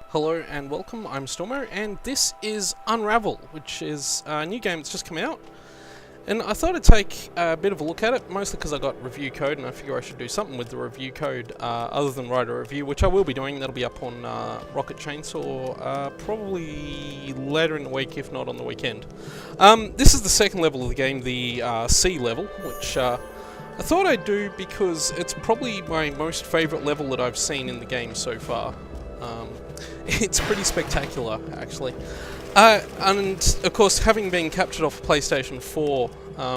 Hello and welcome, I'm Stormo, and this is Unravel, which is a new game that's just come out. And I thought I'd take a bit of a look at it, mostly because I got review code, and I figure I should do something with the review code other than write a review, which I will be doing. That'll be up on Rocket Chainsaw probably later in the week, if not on the weekend. This is the second level of the game, the C level, which I thought I'd do because it's probably my most favourite level that I've seen in the game so far. It's pretty spectacular, actually. And, of course, having been captured off PlayStation 4,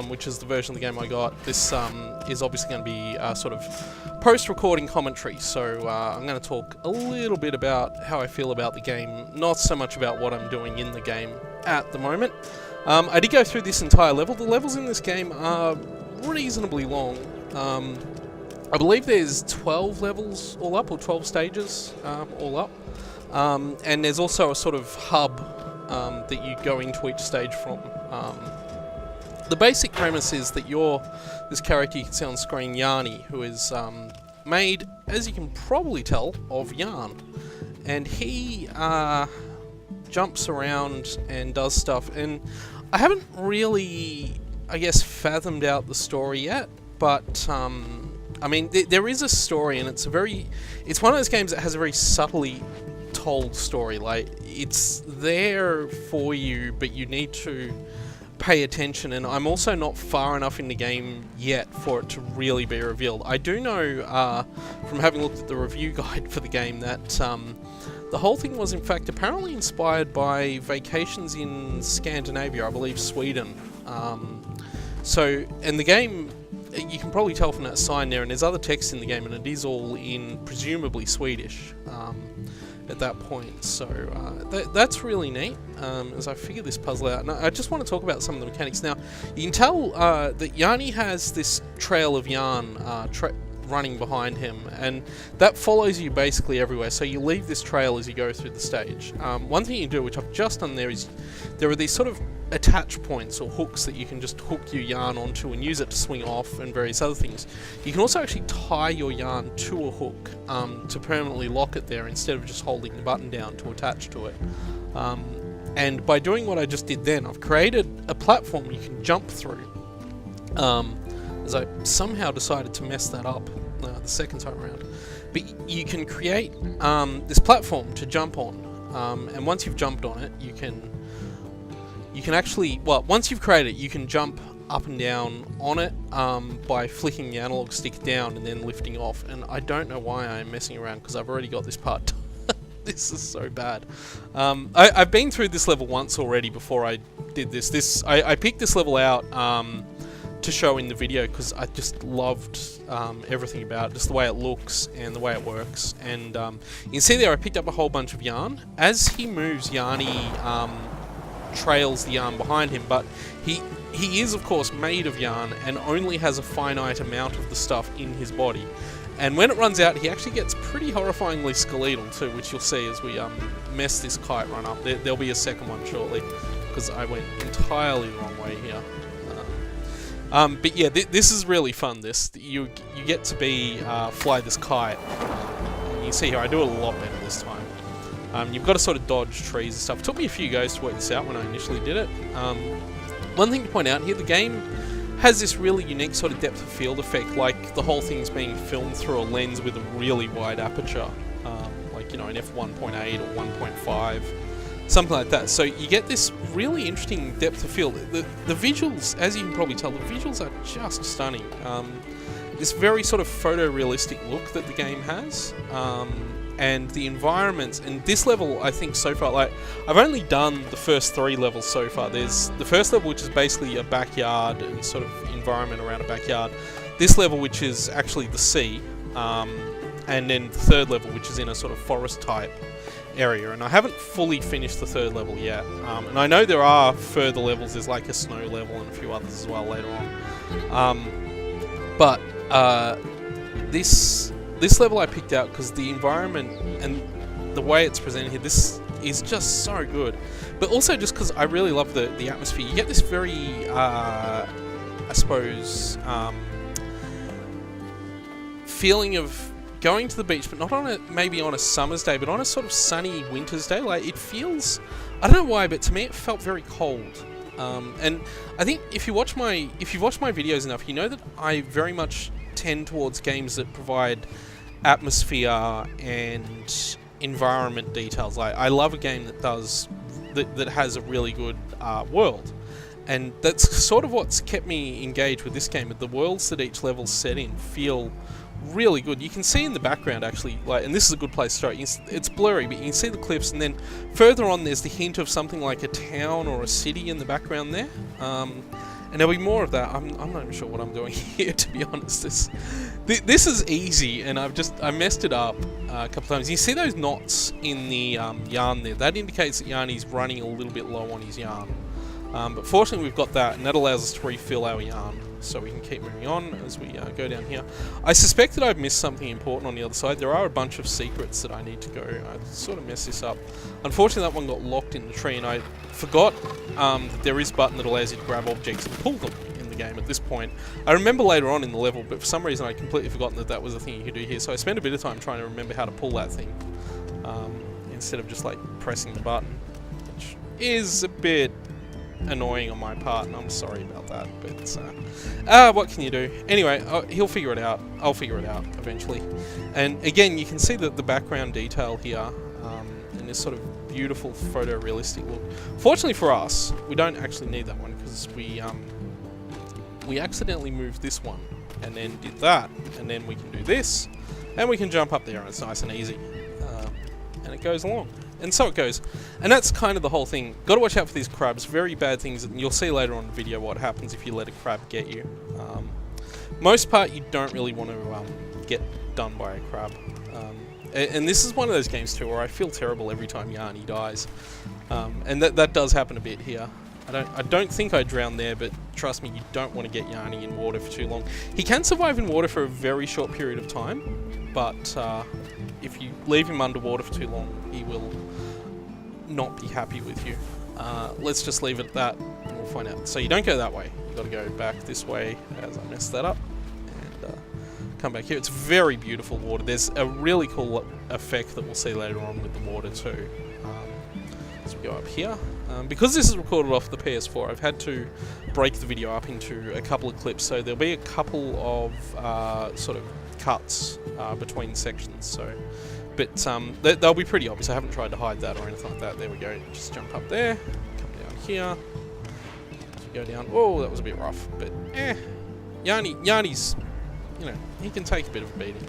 which is the version of the game I got, this is obviously going to be sort of post-recording commentary, so I'm going to talk a little bit about how I feel about the game, not so much about what I'm doing in the game at the moment. I did go through this entire level. The levels in this game are reasonably long. I believe there's 12 levels all up, or 12 stages all up. And there's also a sort of hub that you go into each stage from. The basic premise is that you're this character you can see on screen, Yanni, who is made, as you can probably tell, of yarn. And he jumps around and does stuff. And I haven't really, I guess, fathomed out the story yet, but I mean, there is a story, and it's one of those games that has a very subtly told story. Like, it's there for you, but you need to pay attention, and I'm also not far enough in the game yet for it to really be revealed. I do know, from having looked at the review guide for the game, that the whole thing was in fact apparently inspired by vacations in Scandinavia, I believe Sweden. And the game, you can probably tell from that sign there, and there's other text in the game, and it is all in presumably Swedish at that point. So that's really neat as I figure this puzzle out. And I just want to talk about some of the mechanics. Now, you can tell that Yanni has this trail of yarn running behind him, and that follows you basically everywhere. So you leave this trail as you go through the stage. One thing you do, which I've just done there, is there are these sort of attach points or hooks that you can just hook your yarn onto and use it to swing off and various other things. You can also actually tie your yarn to a hook to permanently lock it there instead of just holding the button down to attach to it. And by doing what I just did then, I've created a platform you can jump through. As I somehow decided to mess that up the second time around. But you can create this platform to jump on, and once you've jumped on it, you can actually, well, once you've created it, you can jump up and down on it by flicking the analog stick down and then lifting off. And I don't know why I'm messing around, because I've already got this part done. This is so bad. I've been through this level once already before I did this. I picked this level out to show in the video because I just loved everything about it, just the way it looks and the way it works. And you can see there I picked up a whole bunch of yarn. As he moves, Yanni trails the yarn behind him, but he is of course made of yarn and only has a finite amount of the stuff in his body. And when it runs out, he actually gets pretty horrifyingly skeletal too, which you'll see as we mess this kite run up. There'll be a second one shortly, because I went entirely the wrong way here. But yeah, this is really fun. You get to fly this kite. And you can see here, I do it a lot better this time. You've got to sort of dodge trees and stuff. It took me a few goes to work this out when I initially did it. One thing to point out here, the game has this really unique sort of depth of field effect, like the whole thing's being filmed through a lens with a really wide aperture, like, you know, an f1.8 or 1.5. Something like that. So you get this really interesting depth of field. The visuals, as you can probably tell, the visuals are just stunning. This very sort of photorealistic look that the game has, and the environments. And this level, I think so far, like, I've only done the first 3 levels so far. There's the first level, which is basically a backyard and sort of environment around a backyard. This level, which is actually the sea, and then the third level, which is in a sort of forest type area, and I haven't fully finished the third level yet, and I know there are further levels. There's like a snow level and a few others as well later on, but this level I picked out because the environment and the way it's presented here, this is just so good, but also just because I really love the atmosphere. You get this very I suppose feeling of going to the beach, but not on a maybe on a summer's day, but on a sort of sunny winter's day. Like, it feels, I don't know why, but to me it felt very cold. And I think if you've watched my videos enough, you know that I very much tend towards games that provide atmosphere and environment details. Like, I love a game that has a really good world. And that's sort of what's kept me engaged with this game. The worlds that each level's set in feel really good. You can see in the background, actually, like, and this is a good place to start. It's blurry, but you can see the cliffs, and then further on there's the hint of something like a town or a city in the background there. And there'll be more of that. I'm not even sure what I'm doing here, to be honest. This is easy, and I messed it up a couple times. You see those knots in the yarn there? That indicates that Yarny's running a little bit low on his yarn. But fortunately we've got that, and that allows us to refill our yarn, so we can keep moving on as we go down here. I suspect that I've missed something important on the other side. There are a bunch of secrets that I need to go. I sort of messed this up. Unfortunately, that one got locked in the tree, and I forgot that there is a button that allows you to grab objects and pull them in the game at this point. I remember later on in the level, but for some reason I'd completely forgotten that was a thing you could do here, so I spent a bit of time trying to remember how to pull that thing, instead of just like pressing the button, which is a bit annoying on my part, and I'm sorry about that, but what can you do? Anyway, he'll figure it out. I'll figure it out eventually. And again, you can see the background detail here, and this sort of beautiful photorealistic look. Fortunately for us, we don't actually need that one, because we accidentally moved this one and then did that, and then we can do this, and we can jump up there, and it's nice and easy, and it goes along. And so it goes. And that's kind of the whole thing. Got to watch out for these crabs. Very bad things. And you'll see later on in the video what happens if you let a crab get you. Most part, you don't really want to get done by a crab. And this is one of those games too where I feel terrible every time Yarny dies. And that does happen a bit here. I don't think I drowned there, but trust me, you don't want to get Yarny in water for too long. He can survive in water for a very short period of time, but if you leave him underwater for too long, he will not be happy with you. Let's just leave it at that, and we'll find out. So you don't go that way. You've got to go back this way, as I messed that up, and come back here. It's very beautiful water. There's a really cool effect that we'll see later on with the water too. As we go up here. Because this is recorded off the PS4, I've had to break the video up into a couple of clips, so there'll be a couple of sort of cuts between sections. So, but they'll be pretty obvious. I haven't tried to hide that or anything like that. There we go. Just jump up there, come down here, go down. Oh, that was a bit rough, but Yarny's, you know, he can take a bit of a beating.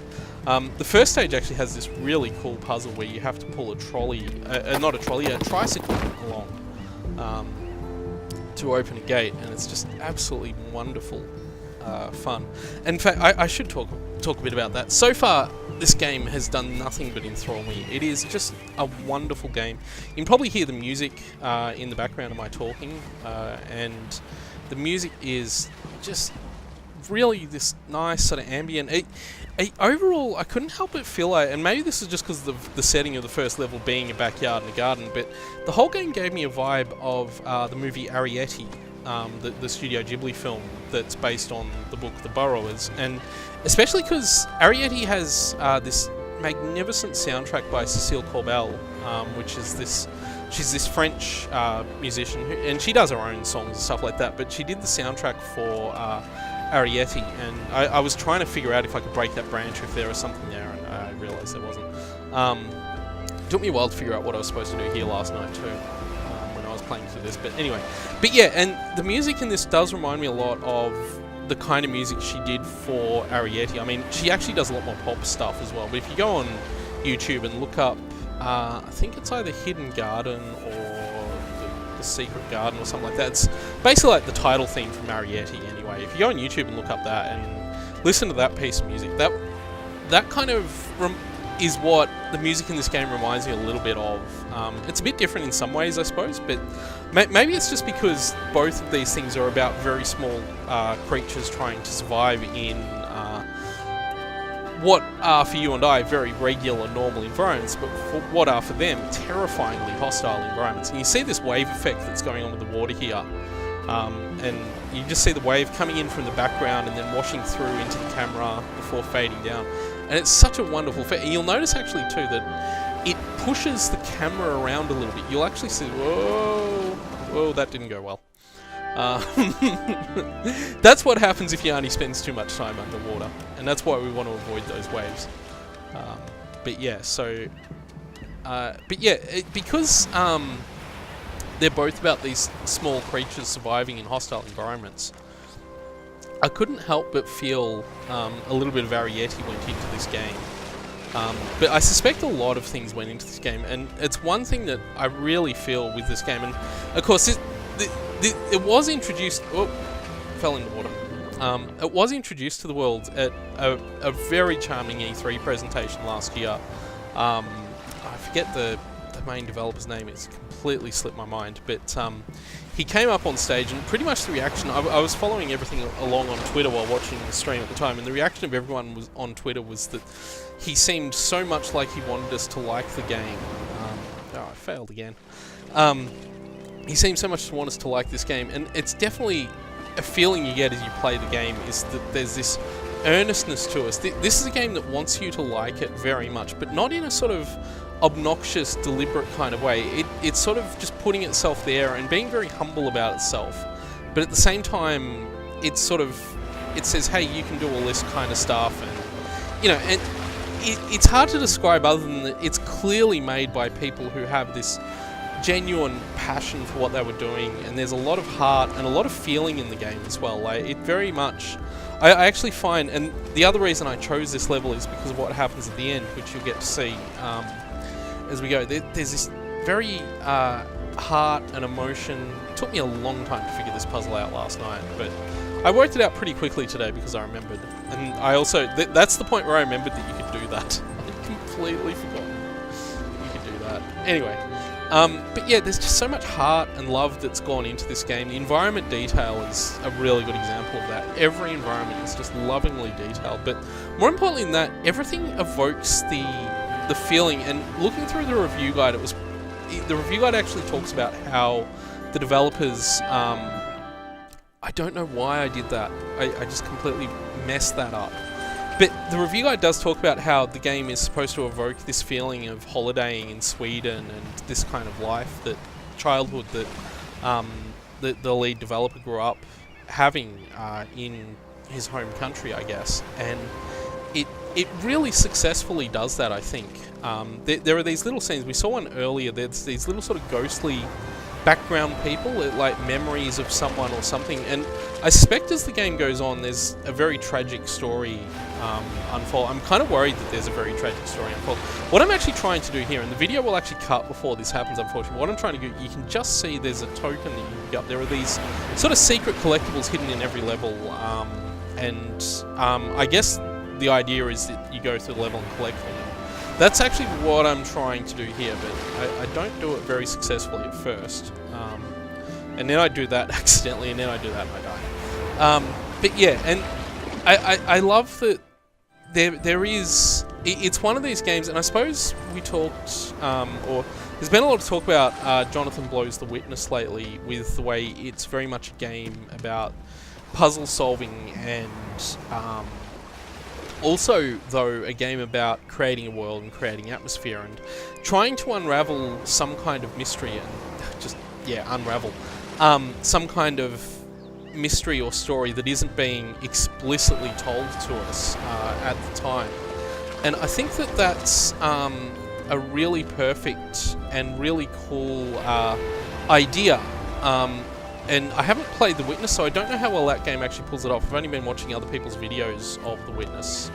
The first stage actually has this really cool puzzle where you have to pull a trolley, not a trolley, a tricycle along to open a gate, and it's just absolutely wonderful fun. And in fact, I should talk a bit about that. So far, this game has done nothing but enthrall me. It is just a wonderful game. You can probably hear the music in the background of my talking, and the music is just really this nice sort of ambient. Overall, I couldn't help but feel like, and maybe this is just because of the setting of the first level being a backyard and a garden, but the whole game gave me a vibe of the movie Arrietty, the Studio Ghibli film that's based on the book The Burrowers, and especially because Arrietty has this magnificent soundtrack by Cécile Corbel, which is she's this French musician, and she does her own songs and stuff like that, but she did the soundtrack for Arrietty, and I was trying to figure out if I could break that branch, if there was something there, and I realised there wasn't. It took me a while to figure out what I was supposed to do here last night too, when I was playing through this, but anyway. But yeah, and the music in this does remind me a lot of the kind of music she did for Arrietty. I mean, she actually does a lot more pop stuff as well, but if you go on YouTube and look up, I think it's either Hidden Garden or the Secret Garden or something like that. It's basically like the title theme from Arrietty anyway. If you go on YouTube and look up that and listen to that piece of music, that kind of is what the music in this game reminds me a little bit of. It's a bit different in some ways, I suppose, but maybe it's just because both of these things are about very small creatures trying to survive in what are for you and I very regular, normal environments, but for what are for them terrifyingly hostile environments. And you see this wave effect that's going on with the water here, and you just see the wave coming in from the background and then washing through into the camera before fading down. and it's such a wonderful effect. And you'll notice actually too that it pushes the camera around a little bit. You'll actually see, whoa, that didn't go well. That's what happens if Yanni spends too much time underwater, and that's why we want to avoid those waves. Because they're both about these small creatures surviving in hostile environments, I couldn't help but feel a little bit of Arietti went into this game. But I suspect a lot of things went into this game, and it's one thing that I really feel with this game. And of course, it was introduced. Oh, fell in the water. It was introduced to the world at a very charming E3 presentation last year. I forget the main developer's name, it's completely slipped my mind, but he came up on stage, and pretty much the reaction, I was following everything along on Twitter while watching the stream at the time, and the reaction of everyone was on Twitter was that he seemed so much like he wanted us to like the game. I failed again. He seemed so much to want us to like this game, and it's definitely a feeling you get as you play the game, is that there's this earnestness to us. This is a game that wants you to like it very much, but not in a sort of obnoxious, deliberate kind of way. It's sort of just putting itself there and being very humble about itself, but at the same time, it says, hey, you can do all this kind of stuff, and and it's hard to describe other than that it's clearly made by people who have this genuine passion for what they were doing, and there's a lot of heart and a lot of feeling in the game as well. Like, it very much, I actually find, and the other reason I chose this level is because of what happens at the end, which you'll get to see as we go. There's this very heart and emotion. It took me a long time to figure this puzzle out last night, but I worked it out pretty quickly today because I remembered. And I also, that's the point where I remembered that you could do that. I completely forgot you could do that. Anyway, but yeah, there's just so much heart and love that's gone into this game. The environment detail is a really good example of that. Every environment is just lovingly detailed, but more importantly than that, everything evokes the feeling. And looking through the review guide, the review guide actually talks about how the developers, I don't know why I did that. I just completely messed that up. But the review guide does talk about how the game is supposed to evoke this feeling of holidaying in Sweden and this kind of life, that childhood that the lead developer grew up having in his home country, I guess. And it really successfully does that, I think. There are these little scenes. We saw one earlier. There's these little sort of ghostly background people, like memories of someone or something. And I suspect as the game goes on, there's a very tragic story unfold. I'm kind of worried that there's a very tragic story unfold. What I'm actually trying to do here, and the video will actually cut before this happens, unfortunately. What I'm trying to do, you can just see there's a token that you can pick up. There are these sort of secret collectibles hidden in every level, I guess the idea is that you go through the level and collect them. That's actually what I'm trying to do here, but I don't do it very successfully at first. And then I do that accidentally, and then I do that and I die. But yeah, and I love that there is... It's one of these games, and I suppose we talked, or there's been a lot of talk about Jonathan Blow's The Witness lately, with the way it's very much a game about puzzle solving and... also, though, a game about creating a world and creating atmosphere and trying to unravel some kind of mystery and unravel some kind of mystery or story that isn't being explicitly told to us at the time. And I think that that's a really perfect and really cool idea. And I haven't played The Witness, so I don't know how well that game actually pulls it off. I've only been watching other people's videos of The Witness.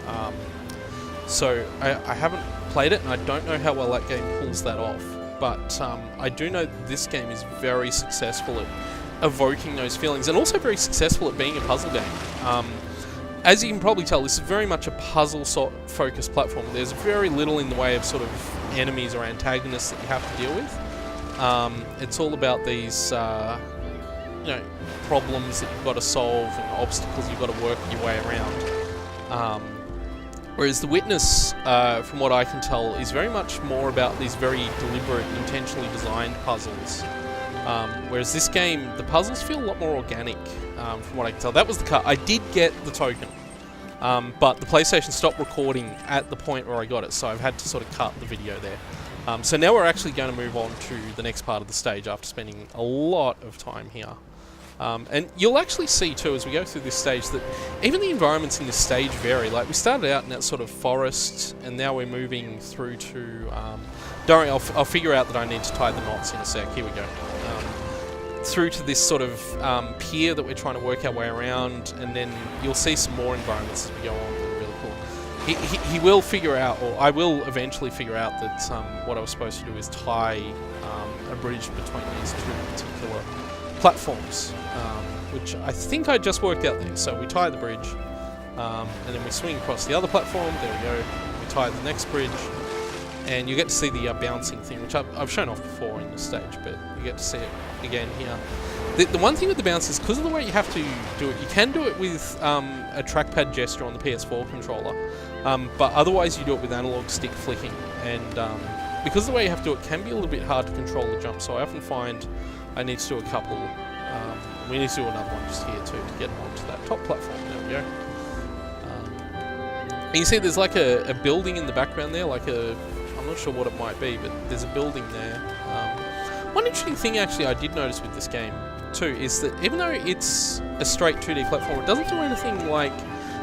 So I haven't played it, and I don't know how well that game pulls that off. But I do know that this game is very successful at evoking those feelings, and also very successful at being a puzzle game. As you can probably tell, this is very much a puzzle-focused platform. There's very little in the way of sort of enemies or antagonists that you have to deal with. It's all about these... problems that you've got to solve and obstacles you've got to work your way around. Whereas The Witness, from what I can tell, is very much more about these very deliberate, intentionally designed puzzles. Whereas this game, the puzzles feel a lot more organic, from what I can tell. That was the cut. I did get the token. but the PlayStation stopped recording at the point where I got it, so I've had to sort of cut the video there. So now we're actually going to move on to the next part of the stage after spending a lot of time here. And you'll actually see too as we go through this stage that even the environments in this stage vary. Like we started out in that sort of forest, and now we're moving through to... don't worry, I'll figure out that I need to tie the knots in a sec. Here we go. Through to this sort of pier that we're trying to work our way around, and then you'll see some more environments as we go on that are really cool. He will figure out, or I will eventually figure out that what I was supposed to do is tie a bridge between these two particular platforms, which I think I just worked out there. So we tie the bridge, and then we swing across the other platform. There we go. We tie the next bridge, and you get to see the bouncing thing, which I've shown off before in the stage, but you get to see it again here. The one thing with the bounce is because of the way you have to do it, you can do it with a trackpad gesture on the PS4 controller, but otherwise you do it with analog stick flicking, and because of the way you have to do it can be a little bit hard to control the jump, so I often find I need to do a couple. We need to do another one just here too to get onto that top platform. There we go. And you see there's like a building in the background there, like I'm not sure what it might be, but there's a building there. One interesting thing actually I did notice with this game too is that even though it's a straight 2D platform, it doesn't do anything like...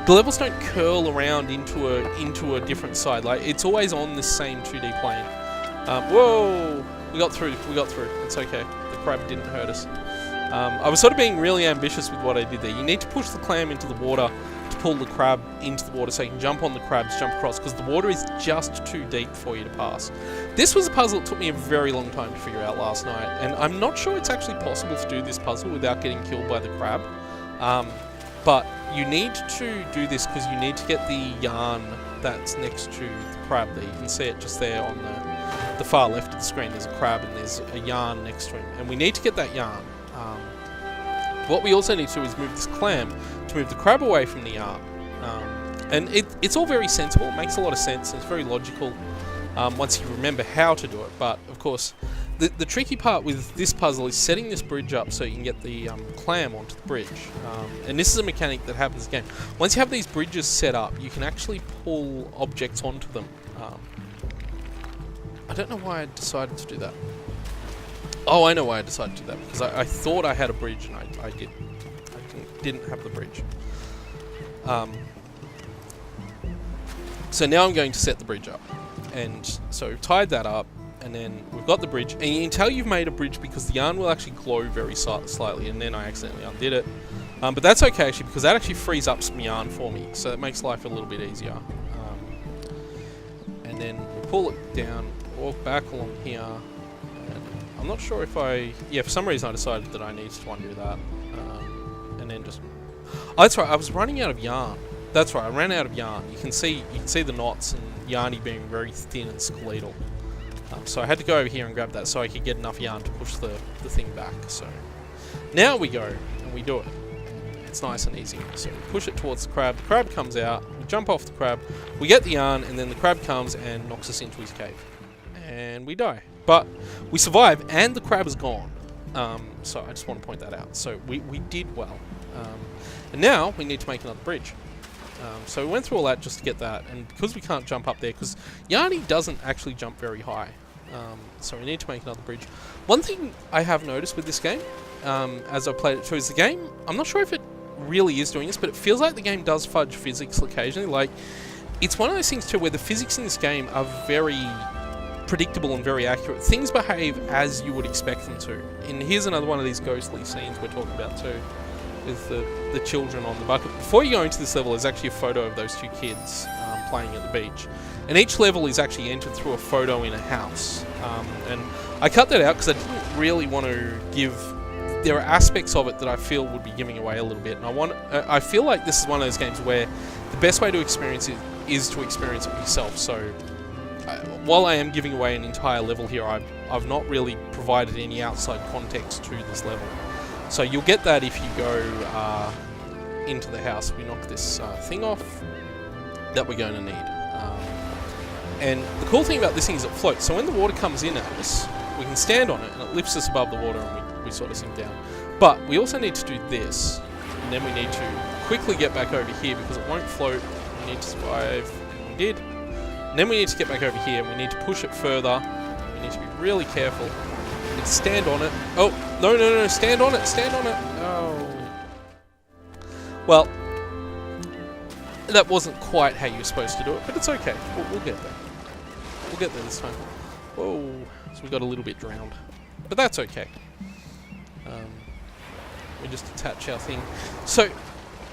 The levels don't curl around into a different side. Like it's always on the same 2D plane. Whoa! We got through. It's okay. The crab didn't hurt us. I was sort of being really ambitious with what I did there. You need to push the clam into the water to pull the crab into the water so you can jump on the crabs, jump across, because the water is just too deep for you to pass. This was a puzzle that took me a very long time to figure out last night, and I'm not sure it's actually possible to do this puzzle without getting killed by the crab. But you need to do this because you need to get the yarn that's next to the crab there. You can see it just there on the far left of the screen. There's a crab and there's a yarn next to him, and we need to get that yarn. What we also need to do is move this clam to move the crab away from the yarn. And it's all very sensible, it makes a lot of sense, and it's very logical once you remember how to do it. But of course, the tricky part with this puzzle is setting this bridge up so you can get the clam onto the bridge. And this is a mechanic that happens in the game. Once you have these bridges set up, you can actually pull objects onto them. I don't know why I decided to do that. Oh, I know why I decided to do that, because I thought I had a bridge and I didn't have the bridge. So now I'm going to set the bridge up, and so we've tied that up, and then we've got the bridge, and you can tell you've made a bridge because the yarn will actually glow very slightly, and then I accidentally undid it. But that's okay actually, because that actually frees up some yarn for me, so it makes life a little bit easier. And then we pull it down, walk back along here. I'm not sure if for some reason I decided that I needed to undo that. And then just... Oh, that's right, I was running out of yarn. That's right, I ran out of yarn. You can see the knots and yarny being very thin and skeletal. So I had to go over here and grab that so I could get enough yarn to push the thing back. So now we go and we do it. It's nice and easy. So we push it towards the crab comes out, we jump off the crab, we get the yarn, and then the crab comes and knocks us into his cave. And we die. But we survive, and the crab is gone. So I just want to point that out. So we did well. And now we need to make another bridge. So we went through all that just to get that, and because we can't jump up there, because Yarny doesn't actually jump very high. So we need to make another bridge. One thing I have noticed with this game, as I played it through, is the game, I'm not sure if it really is doing this, but it feels like the game does fudge physics occasionally. Like, it's one of those things too where the physics in this game are very predictable and very accurate. Things behave as you would expect them to. And here's another one of these ghostly scenes we're talking about too, with the children on the bucket. Before you go into this level, there's actually a photo of those two kids playing at the beach. And each level is actually entered through a photo in a house. And I cut that out because I didn't really want to give... There are aspects of it that I feel would be giving away a little bit. And I feel like this is one of those games where the best way to experience it is to experience it yourself. So while I am giving away an entire level here, I've not really provided any outside context to this level. So you'll get that if you go into the house. We knock this thing off that we're going to need. And the cool thing about this thing is it floats. So when the water comes in at us, we can stand on it and it lifts us above the water and we sort of sink down. But we also need to do this, and then we need to quickly get back over here because it won't float. We need to survive. And we did. And then we need to get back over here. We need to push it further. We need to be really careful. We need to stand on it. Oh, no, no, no, stand on it, stand on it. Oh. Well, that wasn't quite how you were supposed to do it, but it's okay. We'll get there. We'll get there this time. Whoa. So we got a little bit drowned. But that's okay. We just attach our thing. So,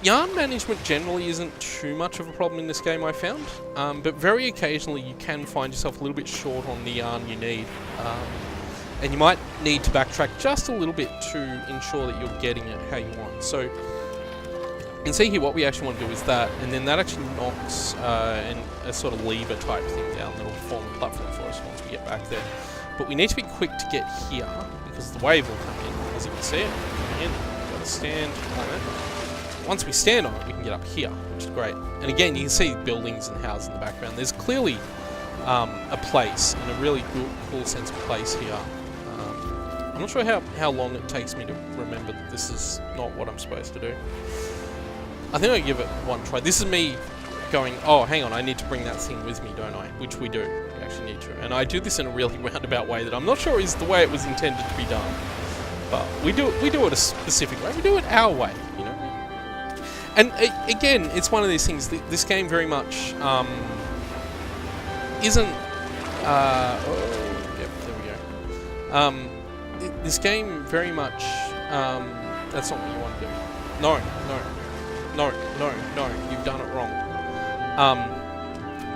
yarn management generally isn't too much of a problem in this game, I found. But very occasionally you can find yourself a little bit short on the yarn you need. And you might need to backtrack just a little bit to ensure that you're getting it how you want. So, you can see here what we actually want to do is that, and then that actually knocks a sort of lever type thing down that'll form a platform for us once we get back there. But we need to be quick to get here, because the wave will come in, as you can see it. Come in, we've got to stand on it. Once we stand on it, we can get up here, which is great. And again, you can see buildings and houses in the background. There's clearly a place, and a really cool sense of place here. I'm not sure how long it takes me to remember that this is not what I'm supposed to do. I think I'll give it one try. This is me going, oh, hang on, I need to bring that thing with me, don't I? Which we do. We actually need to. And I do this in a really roundabout way that I'm not sure is the way it was intended to be done. But we do it a specific way. We do it our way, you know? And again, it's one of these things, this game very much isn't... oh, yep, there we go. This game very much... that's not what you want to do. No, no. No, no, no, you've done it wrong.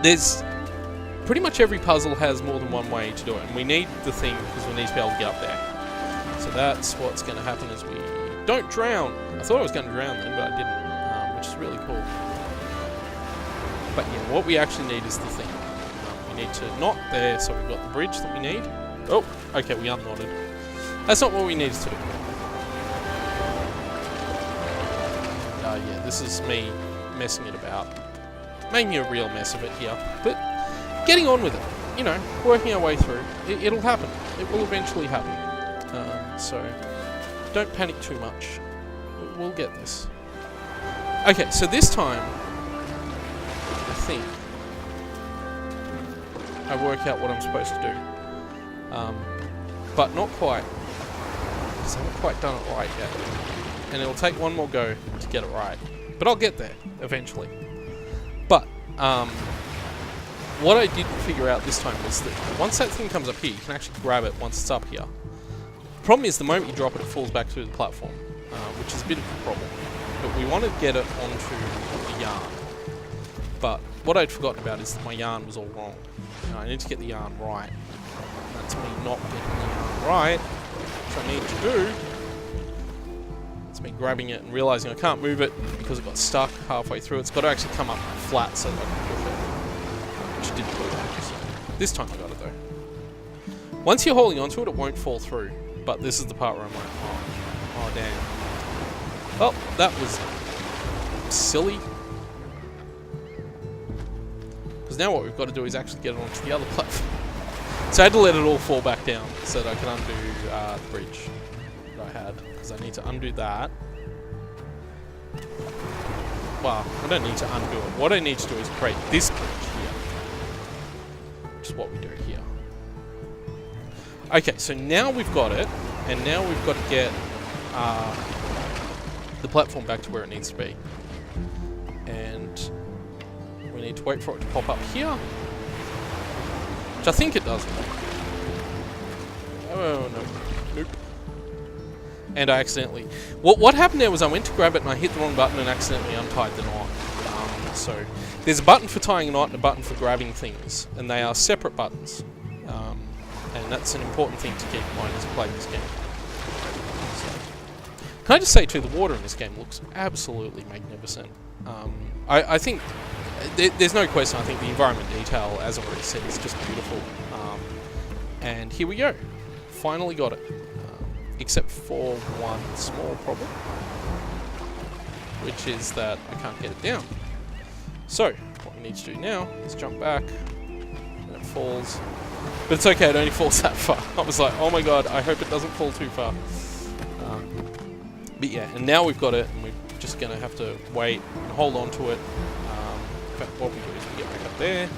There's... Pretty much every puzzle has more than one way to do it, and we need the thing because we need to be able to get up there. So that's what's going to happen as we don't drown. I thought I was going to drown then, but I didn't, which is really cool. But yeah, what we actually need is the thing. We need to knot there, so we've got the bridge that we need. Oh, okay, we unknotted. That's not what we needed to do. Yeah, this is me messing it about. Making a real mess of it here. But getting on with it. You know, working our way through. It'll happen. It will eventually happen. So, don't panic too much. We'll get this. Okay, so this time, I think, I work out what I'm supposed to do. But not quite. Because I haven't quite done it right yet. And it'll take one more go to get it right. But I'll get there, eventually. But, what I did figure out this time was that once that thing comes up here, you can actually grab it once it's up here. The problem is the moment you drop it, it falls back through the platform, which is a bit of a problem. But we want to get it onto the yarn. But what I'd forgotten about is that my yarn was all wrong. I need to get the yarn right. And that's me not getting the yarn right, which I need to do. It's me grabbing it and realizing I can't move it because it got stuck halfway through. It's got to actually come up flat so that I can push it. Which didn't do that. So this time I got it though. Once you're holding onto it, it won't fall through. But this is the part where I'm like, oh damn. Well, that was silly. Because now what we've got to do is actually get it onto the other platform. So I had to let it all fall back down so that I can undo the bridge that I had. Because I need to undo that. Well, I don't need to undo it. What I need to do is create this bridge here. Which is what we do here. Okay, so now we've got it. And now we've got to get the platform back to where it needs to be. And we need to wait for it to pop up here. Which I think it does. Oh, no. Nope. And I accidentally... What happened there was I went to grab it and I hit the wrong button and accidentally untied the knot. So, there's a button for tying a knot and a button for grabbing things. And they are separate buttons. And that's an important thing to keep in mind as you play this game. So, can I just say too, the water in this game looks absolutely magnificent. I think... There's no question, I think the environment detail, as I already said, is just beautiful. And here we go. Finally got it. Except for one small problem. Which is that I can't get it down. So, what we need to do now is jump back. And it falls. But it's okay, it only falls that far. I was like, oh my god, I hope it doesn't fall too far. But yeah, and now we've got it, and we've just going to have to wait and hold on to it. In fact, what we do is we get back up there.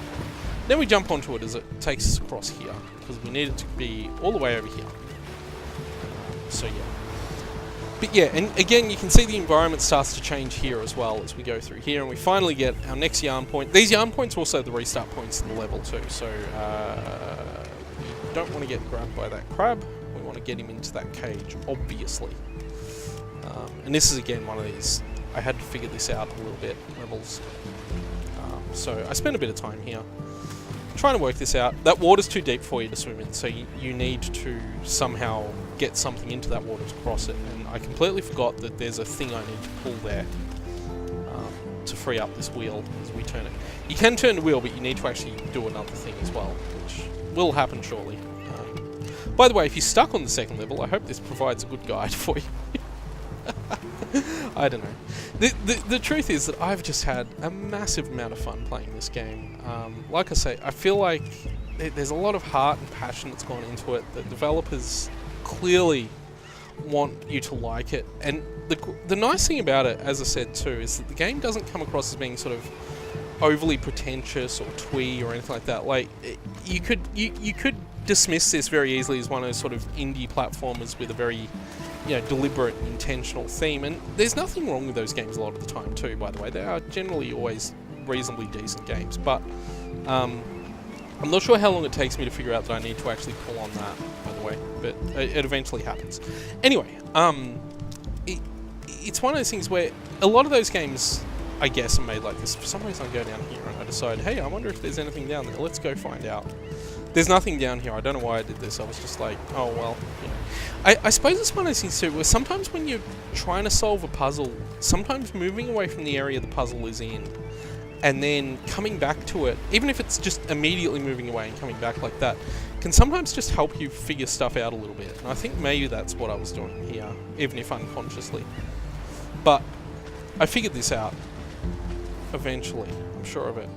Then we jump onto it as it takes us across here, because we need it to be all the way over here. So yeah. But yeah, and again, you can see the environment starts to change here as well as we go through here, and we finally get our next yarn point. These yarn points are also the restart points in the level too, so we don't want to get grabbed by that crab. We want to get him into that cage, obviously. And this is again one of these, I had to figure this out a little bit, levels. So I spent a bit of time here trying to work this out. That water's too deep for you to swim in, so you need to somehow get something into that water to cross it, and I completely forgot that there's a thing I need to pull there to free up this wheel as we turn it. You can turn the wheel, but you need to actually do another thing as well, which will happen shortly. By the way, if you're stuck on the second level, I hope this provides a good guide for you. I don't know. The truth is that I've just had a massive amount of fun playing this game. Like I say, I feel like there's a lot of heart and passion that's gone into it. The developers clearly want you to like it, and the nice thing about it, as I said too, is that the game doesn't come across as being sort of overly pretentious or twee or anything like that. Like you could dismiss this very easily as one of those sort of indie platformers with a very deliberate, intentional theme, and there's nothing wrong with those games a lot of the time too, by the way. They are generally always reasonably decent games, but I'm not sure how long it takes me to figure out that I need to actually pull on that, by the way, but it eventually happens. Anyway, it's one of those things where a lot of those games, I guess, are made like this. For some reason I go down here and I decide, hey, I wonder if there's anything down there, let's go find out. There's nothing down here. I don't know why I did this. I was just like, oh well, I suppose it's one of those things too, where sometimes when you're trying to solve a puzzle, sometimes moving away from the area the puzzle is in, and then coming back to it, even if it's just immediately moving away and coming back like that, can sometimes just help you figure stuff out a little bit. And I think maybe that's what I was doing here, even if unconsciously. But I figured this out eventually. I'm sure of it.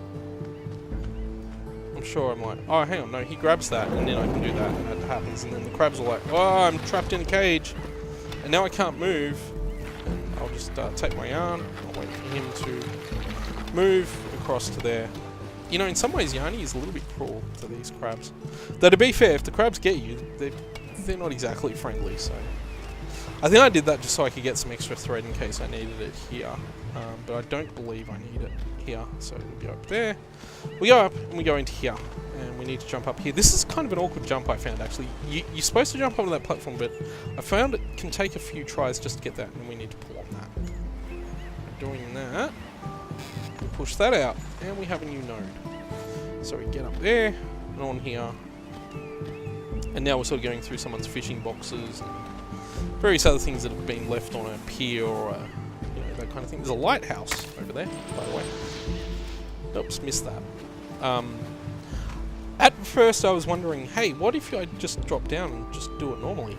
I'm sure I'm like, oh, hang on, no, he grabs that, and then I can do that, and that happens, and then the crabs are like, oh, I'm trapped in a cage, and now I can't move, and I'll just take my yarn, I'll wait for him to move across to there. You know, in some ways, Yarny is a little bit cruel to these crabs. Though, to be fair, if the crabs get you, they're not exactly friendly, so... I think I did that just so I could get some extra thread in case I needed it here, but I don't believe I need it here, so we'll go up there. We go up and we go into here, and we need to jump up here. This is kind of an awkward jump I found, actually. You're supposed to jump onto that platform, but I found it can take a few tries just to get that, and we need to pull on that. Doing that, we push that out, and we have a new node. So we get up there, and on here, and now we're sort of going through someone's fishing boxes, and various other things that have been left on a pier or that kind of thing. There's a lighthouse over there, by the way. Oops, missed that. At first I was wondering, hey, what if I just drop down and just do it normally?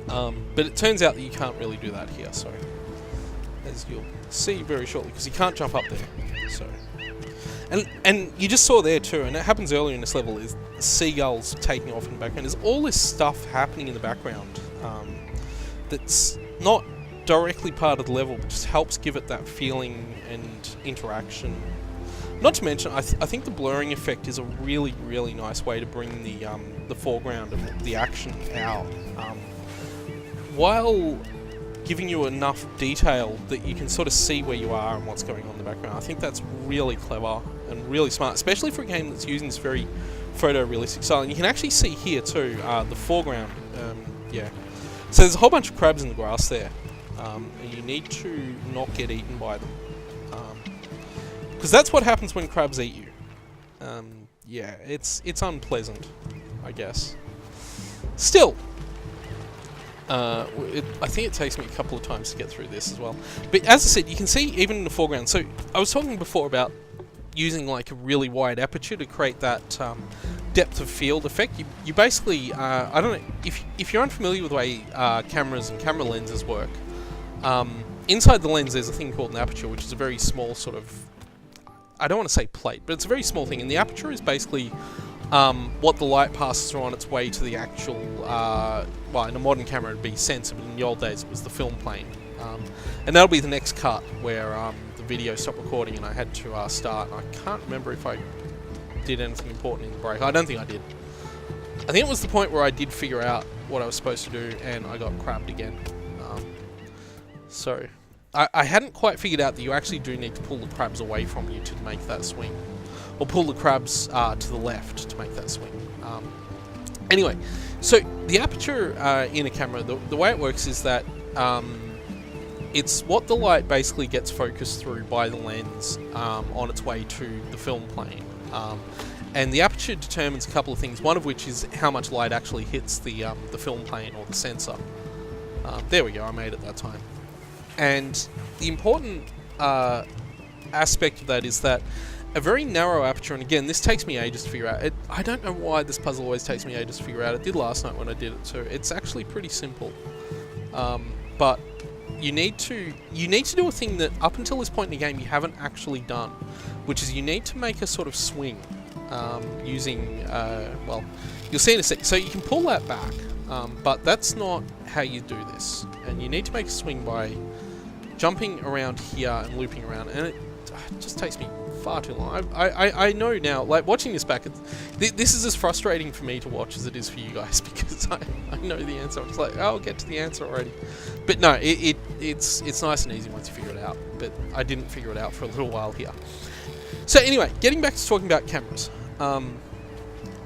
But it turns out that you can't really do that here, so as you'll see very shortly, because you can't jump up there. So, and you just saw there too, and it happens earlier in this level, is seagulls taking off in the background. There's all this stuff happening in the background that's not directly part of the level, but just helps give it that feeling and interaction. Not to mention, I think the blurring effect is a really, really nice way to bring the foreground and the action out, while giving you enough detail that you can sort of see where you are and what's going on in the background. I think that's really clever and really smart, especially for a game that's using this very photorealistic style. And you can actually see here too, the foreground, yeah. So there's a whole bunch of crabs in the grass there, and you need to not get eaten by them. Because that's what happens when crabs eat you. Yeah, it's unpleasant, I guess. Still, I think it takes me a couple of times to get through this as well. But as I said, you can see even in the foreground. So I was talking before about using like a really wide aperture to create that depth of field effect. You basically, I don't know, if you're unfamiliar with the way cameras and camera lenses work, inside the lens there's a thing called an aperture, which is a very small sort of, I don't want to say plate, but it's a very small thing, and the aperture is basically what the light passes through on its way to the actual, well, in a modern camera it'd be sensor, but in the old days it was the film plane. And that'll be the next cut where the video stopped recording and I had to start. And I can't remember if I did anything important in the break. I don't think I did. I think it was the point where I did figure out what I was supposed to do and I got crabbed again. So I hadn't quite figured out that you actually do need to pull the crabs away from you to make that swing. Or pull the crabs to the left to make that swing. Anyway, so the aperture in a camera, the way it works is that it's what the light basically gets focused through by the lens on its way to the film plane. And the aperture determines a couple of things, one of which is how much light actually hits the film plane or the sensor. There we go, I made it that time. And the important aspect of that is that a very narrow aperture, and again, this takes me ages to figure out. I don't know why this puzzle always takes me ages to figure out. It did last night when I did it, so it's actually pretty simple. But you need to do a thing that up until this point in the game you haven't actually done, which is you need to make a sort of swing using, well, you'll see in a sec. So you can pull that back, but that's not how you do this. And you need to make a swing by jumping around here and looping around, and it just takes me far too long. I know now, like watching this back, this is as frustrating for me to watch as it is for you guys, because I know the answer. I'm just like, oh, I'll get to the answer already. But no, it's nice and easy once you figure it out, but I didn't figure it out for a little while here. So anyway, getting back to talking about cameras.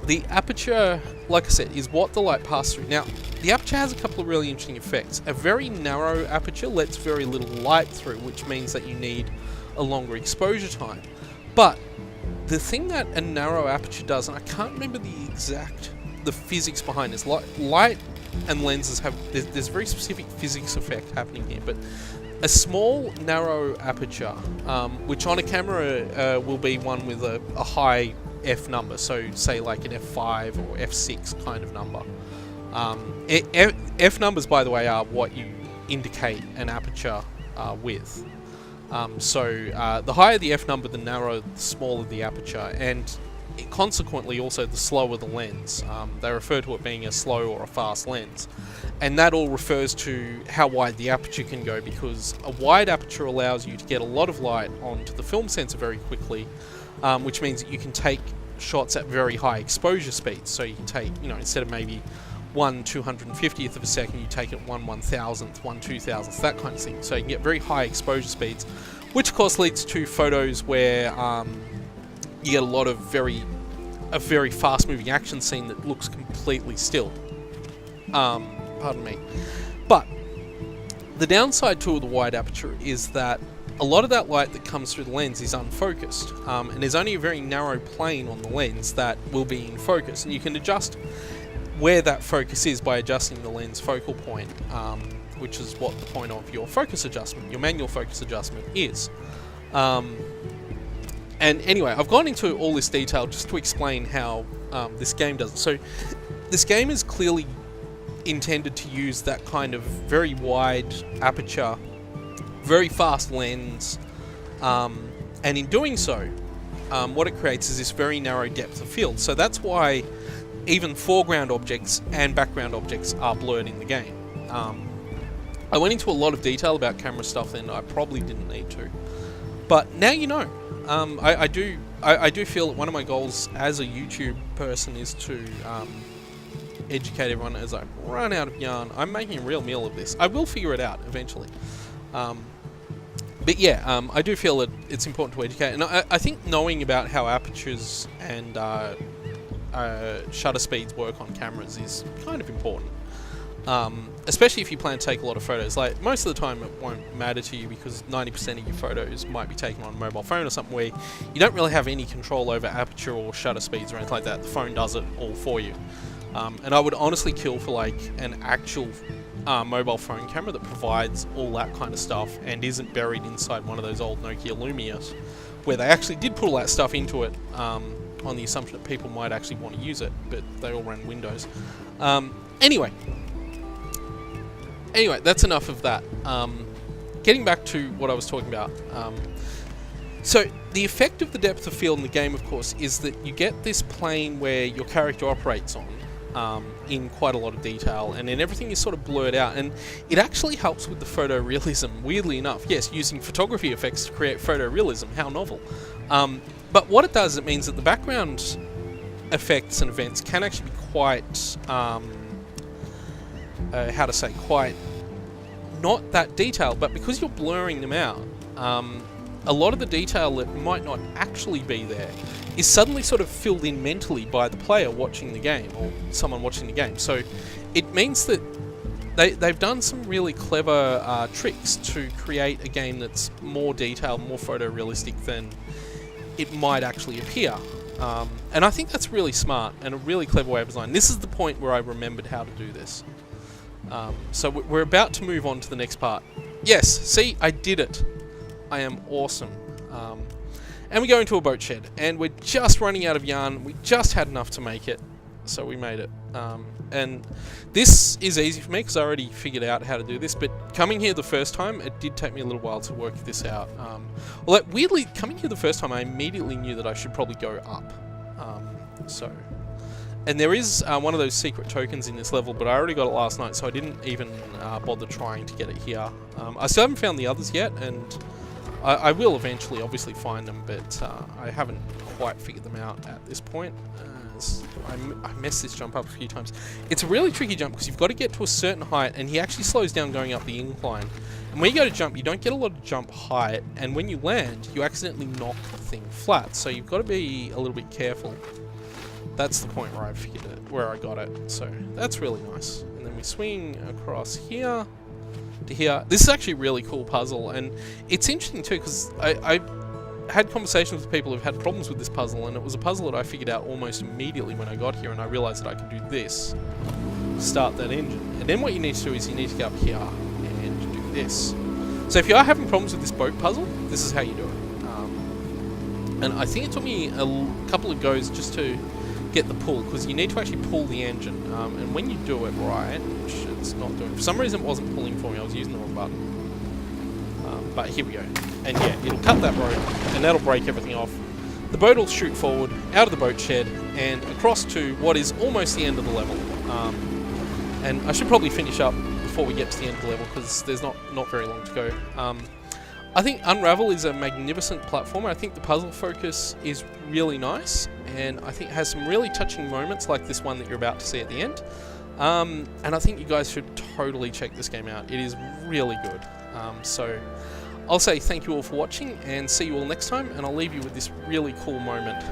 The aperture, like I said, is what the light passes through. Now, the aperture has a couple of really interesting effects. A very narrow aperture lets very little light through, which means that you need a longer exposure time. But the thing that a narrow aperture does, and I can't remember the physics behind this, light and lenses have, there's very specific physics effect happening here, but a small narrow aperture, which on a camera will be one with a high f number, so say like an f5 or f6 kind of number. F numbers, by the way, are what you indicate an aperture with. So the higher the f number, the narrower, the smaller the aperture, and consequently also the slower the lens. They refer to it being a slow or a fast lens, and that all refers to how wide the aperture can go, because a wide aperture allows you to get a lot of light onto the film sensor very quickly, which means that you can take shots at very high exposure speeds. So you can take, instead of maybe 1/250th of a second, you take it 1/1000th, 1/2000th, that kind of thing. So you can get very high exposure speeds, which of course leads to photos where you get a lot of a very fast moving action scene that looks completely still. Pardon me. But the downside to the wide aperture is that a lot of that light that comes through the lens is unfocused, and there's only a very narrow plane on the lens that will be in focus, and you can adjust where that focus is by adjusting the lens focal point, which is what the point of your focus adjustment, your manual focus adjustment, is. And anyway, I've gone into all this detail just to explain how this game does it. So this game is clearly intended to use that kind of very wide aperture, very fast lens, and in doing so, what it creates is this very narrow depth of field. So that's why even foreground objects and background objects are blurred in the game. I went into a lot of detail about camera stuff then I probably didn't need to, but now you know. I do feel that one of my goals as a YouTube person is to educate everyone. As I run out of yarn, I'm making a real meal of this. I will figure it out eventually. But yeah, I do feel that it's important to educate, and I think knowing about how apertures and shutter speeds work on cameras is kind of important. Especially if you plan to take a lot of photos. Like, most of the time it won't matter to you because 90% of your photos might be taken on a mobile phone or something where you don't really have any control over aperture or shutter speeds or anything like that. The phone does it all for you. And I would honestly kill for like an actual mobile phone camera that provides all that kind of stuff and isn't buried inside one of those old Nokia Lumias, where they actually did put all that stuff into it on the assumption that people might actually want to use it, but they all ran Windows. Anyway, that's enough of that. Getting back to what I was talking about. So the effect of the depth of field in the game, of course, is that you get this plane where your character operates on, in quite a lot of detail, and then everything is sort of blurred out, and it actually helps with the photorealism, weirdly enough. Yes, using photography effects to create photorealism, how novel. But what it does, it means that the background effects and events can actually be quite, quite not that detailed, but because you're blurring them out, a lot of the detail that might not actually be there is suddenly sort of filled in mentally by the player watching the game, or someone watching the game. So it means that they've done some really clever tricks to create a game that's more detailed, more photorealistic than it might actually appear. And I think that's really smart and a really clever way of design. This is the point where I remembered how to do this. So we're about to move on to the next part. Yes, see, I did it. I am awesome. And we go into a boat shed, and we're just running out of yarn. We just had enough to make it, so we made it. And this is easy for me because I already figured out how to do this, but coming here the first time, it did take me a little while to work this out. Well, weirdly, coming here the first time, I immediately knew that I should probably go up. And there is one of those secret tokens in this level, but I already got it last night, so I didn't even bother trying to get it here. I still haven't found the others yet, and I will eventually obviously find them, but I haven't quite figured them out at this point. I messed this jump up a few times. It's a really tricky jump because you've got to get to a certain height, and he actually slows down going up the incline. And when you go to jump, you don't get a lot of jump height, and when you land, you accidentally knock the thing flat. So you've got to be a little bit careful. That's the point where I figured it, where I got it. So that's really nice. And then we swing across here to here. This is actually a really cool puzzle, and it's interesting too because I had conversations with people who've had problems with this puzzle, and it was a puzzle that I figured out almost immediately when I got here, and I realized that I could do this, start that engine. And then what you need to do is you need to go up here and do this. So if you are having problems with this boat puzzle, this is how you do it. And I think it took me a couple of goes just to get the pull, because you need to actually pull the engine, and when you do it right, which it's not doing, for some reason it wasn't pulling for me, I was using the wrong button, but here we go, and yeah, it'll cut that rope, and that'll break everything off. The boat will shoot forward, out of the boat shed, and across to what is almost the end of the level, and I should probably finish up before we get to the end of the level, because there's not very long to go. I think Unravel is a magnificent platformer. I think the puzzle focus is really nice, and I think it has some really touching moments like this one that you're about to see at the end. And I think you guys should totally check this game out. It is really good. So I'll say thank you all for watching, and see you all next time, and I'll leave you with this really cool moment.